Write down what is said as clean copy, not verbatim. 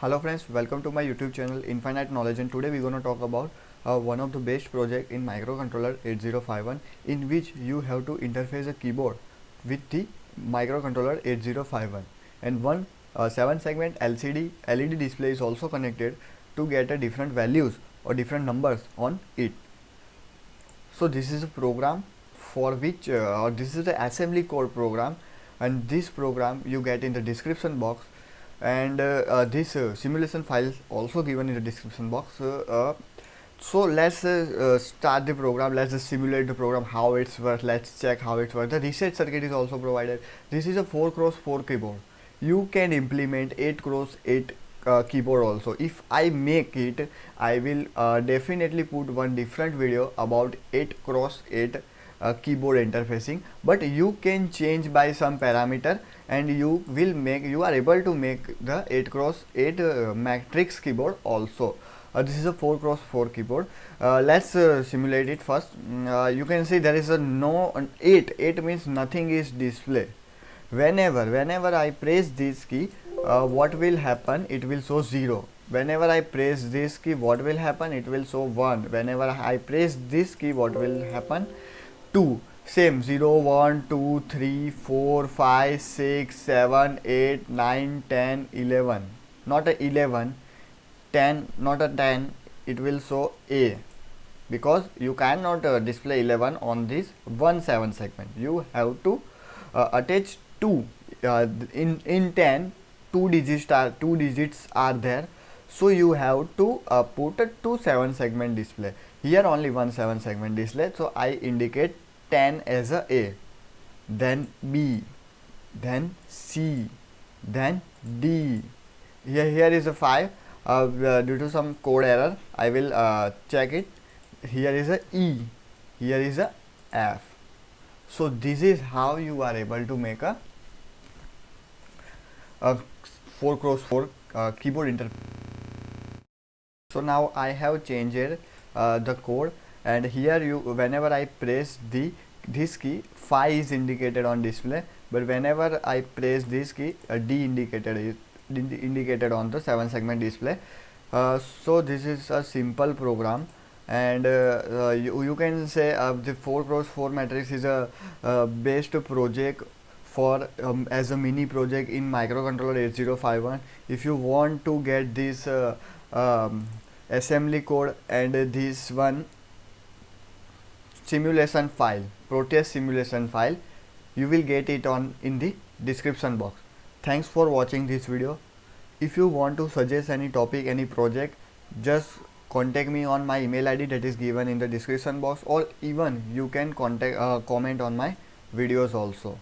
Hello friends, welcome to my YouTube channel Infinite Knowledge, and today we're going to talk about one of the best project in microcontroller 8051, in which you have to interface a keyboard with the microcontroller 8051, and one 7 segment LCD LED display is also connected to get a different values or different numbers on it. So this is a program for which this is the assembly code program, and this program you get in the description box, and this simulation file is also given in the description box. So let's start the program. Let's just simulate the program, how it's works. Let's check how it works. The reset circuit is also provided. This is a 4x4 keyboard. You can implement 8x8 keyboard also. If I make it, I will definitely put one different video about 8x8 keyboard interfacing, but you can change by some parameter, and you are able to make the 8x8 matrix keyboard also. This is a 4x4 keyboard. Let's simulate it first. You can see there is a no 8 means nothing is display. Whenever I press this key, what will happen? It will show 0. Whenever I press this key, what will happen? It will show 1. Whenever I press this key, what will happen? 2. Same 0, 1, 2, 3, 4, 5, 6, 7, 8, 9, 10, 11. Not a 11, 10, not a 10. It will show A, because you cannot display 11 on this 7 segment. You have to attach 2. In 10, 2 digits are there, so you have to put a 7 segment display. Here only 7 segment display, so I indicate 10 as a, then B, then C, then D. Here is a 5. Due to some code error, I will check it. Here is a E, here is a F. So this is how you are able to make a 4x4 keyboard interface. So now I have changed the code, and here whenever I press this key, 5 is indicated on display, but whenever I press this key, D indicated on the 7 segment display. So this is a simple program, and you can say the 4x4 matrix is a best project for as a mini project in microcontroller 8051. If you want to get this assembly code and this one simulation file, Proteus simulation file, you will get it in the description box. Thanks for watching this video. If you want to suggest any topic, any project, just contact me on my email ID that is given in the description box, or even you can comment on my videos also.